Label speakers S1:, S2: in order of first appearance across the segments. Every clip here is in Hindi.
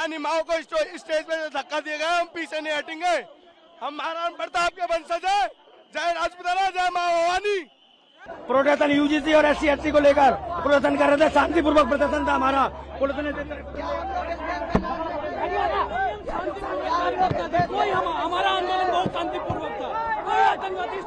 S1: पुरानी माओ को स्टेज पे धक्का दिए गए, हम पीछे नहीं हटेंगे। हम महाराणा प्रताप के वंशज है। जय राजपूताना, जय माँ भवानी।
S2: प्रोटेशन यूजीसी और SC/ST को लेकर प्रदर्शन कर रहे थे, शांतिपूर्वक प्रदर्शन था हमारा। पुलिस ने हमारा आंदोलन बहुत शांतिपूर्वक था, कोई आतंकवादी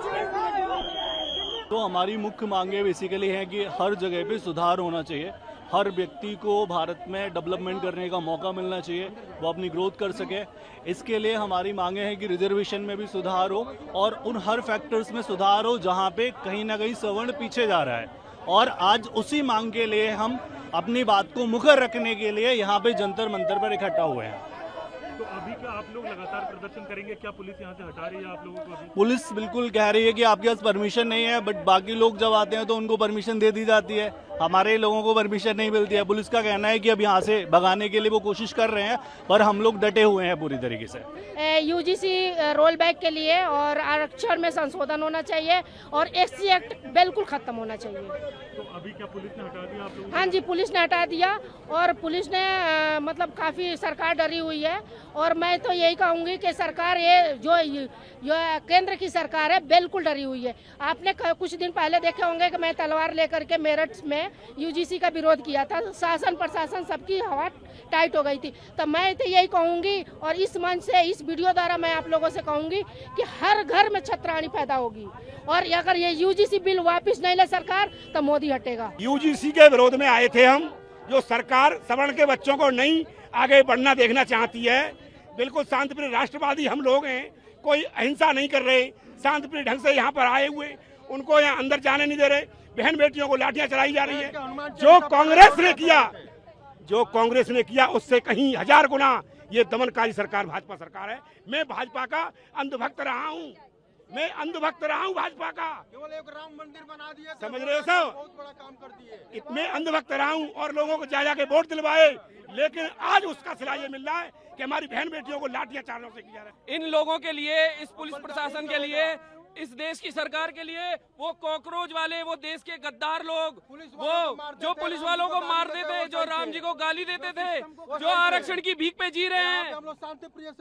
S3: तो हमारी मुख्य मांगे बेसिकली है कि हर जगह पे सुधार होना चाहिए। हर व्यक्ति को भारत में डेवलपमेंट करने का मौका मिलना चाहिए, वो अपनी ग्रोथ कर सके। इसके लिए हमारी मांगे हैं कि रिजर्वेशन में भी सुधार हो और उन हर फैक्टर्स में सुधार हो जहां पे कहीं ना कहीं सवर्ण पीछे जा रहा है। और आज उसी मांग के लिए हम अपनी बात को मुखर रखने के लिए यहाँ पे जंतर मंतर पर इकट्ठा हुए हैं।
S4: तो अभी क्या आप लोग लगातार प्रदर्शन करेंगे? क्या पुलिस यहाँ से हटा रही है आप लोगों को? अभी
S3: पुलिस बिल्कुल कह रही है कि आपके पास परमिशन नहीं है, बट बाकी लोग जब आते हैं तो उनको परमिशन दे दी जाती है, हमारे लोगों को परमिशन नहीं मिलती है। पुलिस का कहना है कि अब यहाँ से भगाने के लिए वो कोशिश कर रहे हैं, पर हम लोग डटे हुए हैं पूरी तरीके से।
S5: यूजीसी रोल बैक के लिए और आरक्षण में संशोधन होना चाहिए और SC एक्ट बिल्कुल खत्म होना चाहिए।
S4: तो अभी क्या पुलिस ने हटा दिया आप लोगों को?
S5: हाँ जी, पुलिस ने हटा दिया और पुलिस ने मतलब काफ़ी सरकार डरी हुई है। और मैं तो यही कहूँगी कि सरकार ये जो केंद्र की सरकार है बिल्कुल डरी हुई है। आपने कुछ दिन पहले देखे होंगे कि मैं तलवार लेकर के मेरठ में यूजीसी का विरोध किया था, शासन प्रशासन सबकी हवा टाइट हो गई थी। तो मैं तो यही कहूँगी और इस मंच से, इस वीडियो द्वारा मैं आप लोगों से कहूँगी कि हर घर में छतरानी पैदा होगी और अगर ये यूजीसी बिल वापस नहीं ले सरकार तो मोदी हटेगा।
S2: यूजीसी के विरोध में आए थे हम, जो सरकार सवर्ण के बच्चों को नहीं आगे बढ़ना देखना चाहती है। बिल्कुल शांतिप्रिय राष्ट्रवादी हम लोग हैं, कोई अहिंसा नहीं कर रहे, शांतिप्रिय ढंग से यहाँ पर आए हुए, उनको यहाँ अंदर जाने नहीं दे रहे। बहन बेटियों को लाठियां चलाई जा रही है। जो कांग्रेस ने किया उससे कहीं 1000 गुना ये दमनकारी सरकार भाजपा सरकार है। मैं भाजपा का अंधभक्त रहा हूँ, भाजपा का।
S1: केवल एक राम मंदिर बना दिया,
S2: समझ रहे हो सब?
S1: बहुत बड़ा काम कर दिए।
S2: इतने अंधभक्त रहा हूँ और लोगों को जा के वोट दिलवाए, लेकिन आज उसका सिला ये मिल रहा है कि हमारी बहन बेटियों को लाठियां चारों से किया रहा है।
S6: इन लोगों के लिए, इस पुलिस प्रशासन के लिए, इस देश की सरकार के लिए, वो कॉकरोच वाले, वो देश के गद्दार लोग, वो जो पुलिस वालों को मारते थे, जो राम जी को गाली देते थे, जो आरक्षण की भीख पे जी रहे हैं,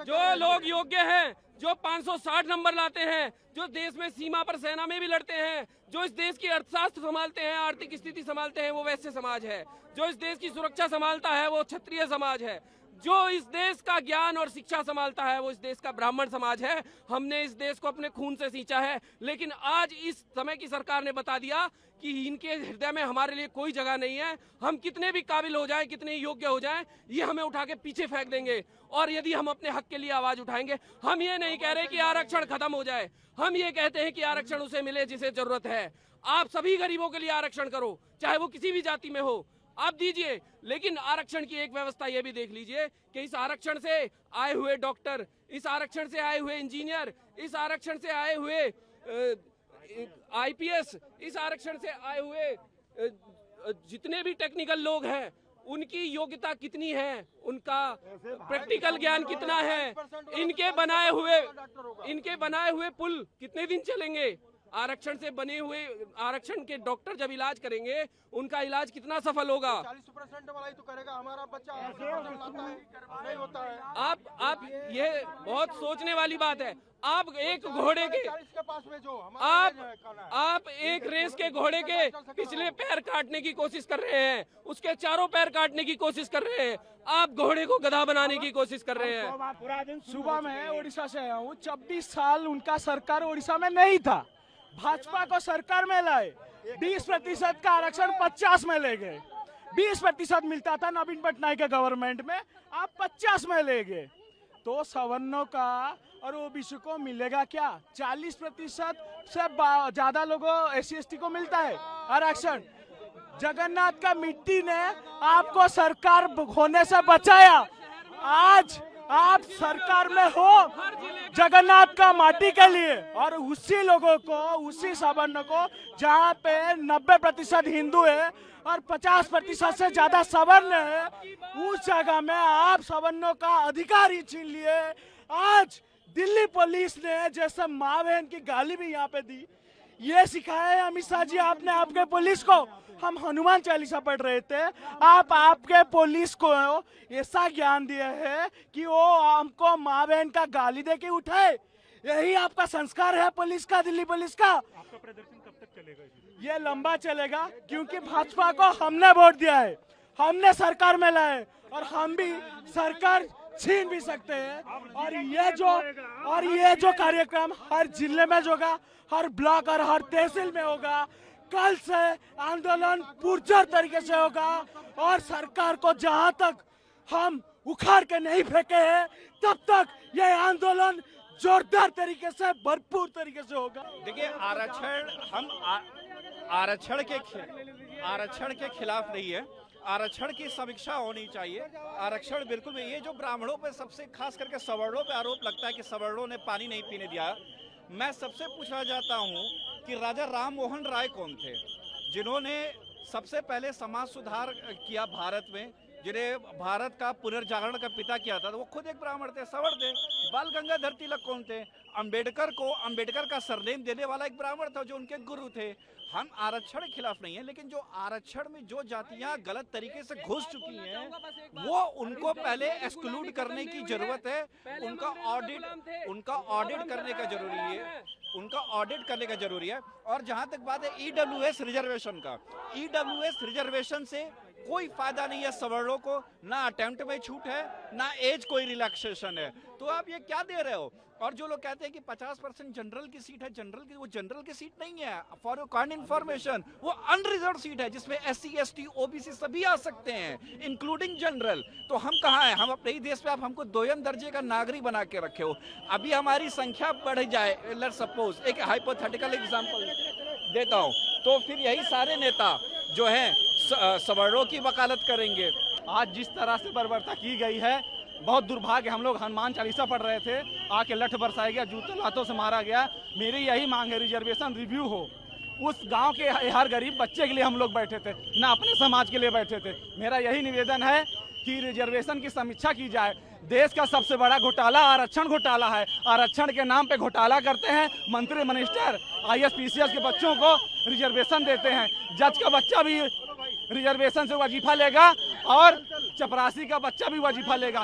S6: जो लोग योग्य हैं, जो 560 नंबर लाते हैं, जो देश में सीमा पर सेना में भी लड़ते हैं, जो इस देश की अर्थशास्त्र संभालते हैं, आर्थिक स्थिति संभालते हैं, वो वैश्य समाज है। जो इस देश की सुरक्षा संभालता है वो क्षत्रिय समाज है। जो इस देश का ज्ञान और शिक्षा संभालता है वो इस देश का ब्राह्मण समाज है। हमने इस देश को अपने खून से सींचा है, लेकिन आज इस समय की सरकार ने बता दिया कि इनके हृदय में हमारे लिए कोई जगह नहीं है। हम कितने भी काबिल हो जाएं, कितने योग्य हो जाएं, ये हमें उठा के पीछे फेंक देंगे। और यदि हम अपने हक के लिए आवाज उठाएंगे, हम ये नहीं कह रहे कि आरक्षण खत्म हो जाए, हम ये कहते हैं कि आरक्षण उसे मिले जिसे जरूरत है। आप सभी गरीबों के लिए आरक्षण करो, चाहे वो किसी भी जाति में हो, आप दीजिए, लेकिन आरक्षण की एक व्यवस्था ये भी देख लीजिए कि इस आरक्षण से आए हुए डॉक्टर, इस आरक्षण से आए हुए इंजीनियर, इस आरक्षण से आए हुए IPS, इस आरक्षण से आए हुए जितने भी टेक्निकल लोग हैं, उनकी योग्यता कितनी है, उनका प्रैक्टिकल ज्ञान कितना है, इनके बनाए हुए पुल कितने दिन चलेंगे, आरक्षण से बने हुए आरक्षण के डॉक्टर जब इलाज करेंगे उनका इलाज कितना सफल होगा।
S1: 40% वाला ही तो करेगा, हमारा बच्चा नहीं होता है।
S6: आप ये बहुत सोचने वाली बात है। आप एक घोड़े के
S1: पास में जो
S6: आप एक रेस के घोड़े के पिछले पैर काटने की कोशिश कर रहे हैं, उसके चारों पैर काटने की कोशिश कर रहे हैं, आप घोड़े को गधा बनाने की कोशिश कर रहे हैं।
S2: सुबह में उड़ीसा से आया हूँ, 24 साल उनका सरकार उड़ीसा में नहीं था, भाजपा को सरकार में लाए, 20% का आरक्षण 50 में ले गए। 20% मिलता था नवीन पटनायक के गवर्नमेंट में, आप 50 में ले गए। तो सवर्णों का और ओबीसी को मिलेगा क्या? 40% से ज्यादा लोगों SC/ST को मिलता है आरक्षण। जगन्नाथ का मिट्टी ने आपको सरकार होने से बचाया। आज आप सरकार में हो जगन्नाथ का माटी के लिए, और उसी लोगों को, उसी सवर्ण को, जहाँ पे 90% हिंदू है और 50% से ज्यादा सवर्ण है, उस जगह में आप सवर्णों का अधिकार ही छीन लिए। आज दिल्ली पुलिस ने जैसे माँ बहन की गाली भी यहाँ पे दी, ये सिखाया है अमित शाह जी आपने आपके पुलिस को। हम हनुमान चालीसा पढ़ रहे थे, आप आपके पुलिस को ऐसा ज्ञान दिए है कि वो हमको माँ बहन का गाली दे के उठाए। यही आपका संस्कार है पुलिस का, दिल्ली पुलिस का।
S4: आपका प्रदर्शन कब तक चलेगा?
S2: ये लंबा चलेगा क्योंकि भाजपा को हमने वोट दिया है, हमने सरकार में लाए और हम भी सरकार छीन भी सकते हैं। और ये जो कार्यक्रम हर जिले में होगा, हर ब्लॉक और हर तहसील में होगा। कल से आंदोलन पुरजोर तरीके से होगा और सरकार को जहां तक हम उखाड़ के नहीं फेंके हैं तब तक ये आंदोलन जोरदार तरीके से, भरपूर तरीके से होगा।
S7: देखिए, हम आरक्षण के खिलाफ नहीं है। आरक्षण की समीक्षा होनी चाहिए। आरक्षण बिल्कुल में, ये जो ब्राह्मणों पे सबसे खास करके सवर्णों पे आरोप लगता है कि सवर्णों ने पानी नहीं पीने दिया, मैं सबसे पूछना चाहता हूँ कि राजा राम मोहन राय कौन थे जिन्होंने सबसे पहले समाज सुधार किया भारत में, जिन्हें भारत का पुनर्जागरण का पिता किया था? तो वो खुद एक ब्राह्मण थे, सवर्ण थे। बाल गंगाधर तिलक कौन थे? अंबेडकर का सरनेम देने वाला एक ब्राह्मण था जो उनके गुरु थे। हम आरक्षण के खिलाफ नहीं है, लेकिन जो आरक्षण में जो जातियां गलत तरीके से घुस चुकी हैं वो उनको पहले एक्सक्लूड करने की जरूरत है। उनका ऑडिट करने का जरूरी है। और जहां तक बात है ईडब्ल्यूएस रिजर्वेशन का, ईडब्ल्यूएस रिजर्वेशन से कोई फायदा नहीं है सवर्णों को, ना अटेम्प्ट में छूट है, ना एज कोई रिलैक्सेशन है। तो आप ये क्या दे रहे हो? और जो लोग कहते हैं कि 50% जनरल की सीट है, वो जनरल की सीट नहीं है। फॉर योर काइंड इन्फॉर्मेशन, वो अनरिजर्व सीट है जिसमें SC ST OBC सभी आ सकते हैं, इंक्लूडिंग जनरल। तो हम कहाँ हैं? हम अपने ही देश पे आप हमको दोयम दर्जे का नागरिक बना के रखे हो। अभी हमारी संख्या बढ़ जाए, लेट्स सपोज, एक हाइपोथेटिकल एग्जांपल देता हूँ, तो फिर यही सारे नेता जो हैं सवर्णों की वकालत करेंगे।
S3: आज जिस तरह से बर्बरता की गई है, बहुत दुर्भाग्य। हम लोग हनुमान चालीसा पढ़ रहे थे, आके लठ बरसाया गया, जूते लातों से मारा गया। मेरी यही मांग है, रिजर्वेशन रिव्यू हो। उस गांव के हर गरीब बच्चे के लिए हम लोग बैठे थे, ना अपने समाज के लिए बैठे थे। मेरा यही निवेदन है कि रिजर्वेशन की समीक्षा की जाए। देश का सबसे बड़ा घोटाला आरक्षण घोटाला है। आरक्षण के नाम पे घोटाला करते हैं मंत्री, मिनिस्टर, IAS PCS के बच्चों को रिजर्वेशन देते हैं। जज का बच्चा भी रिजर्वेशन से वजीफा लेगा और चपरासी का बच्चा भी वजीफा लेगा।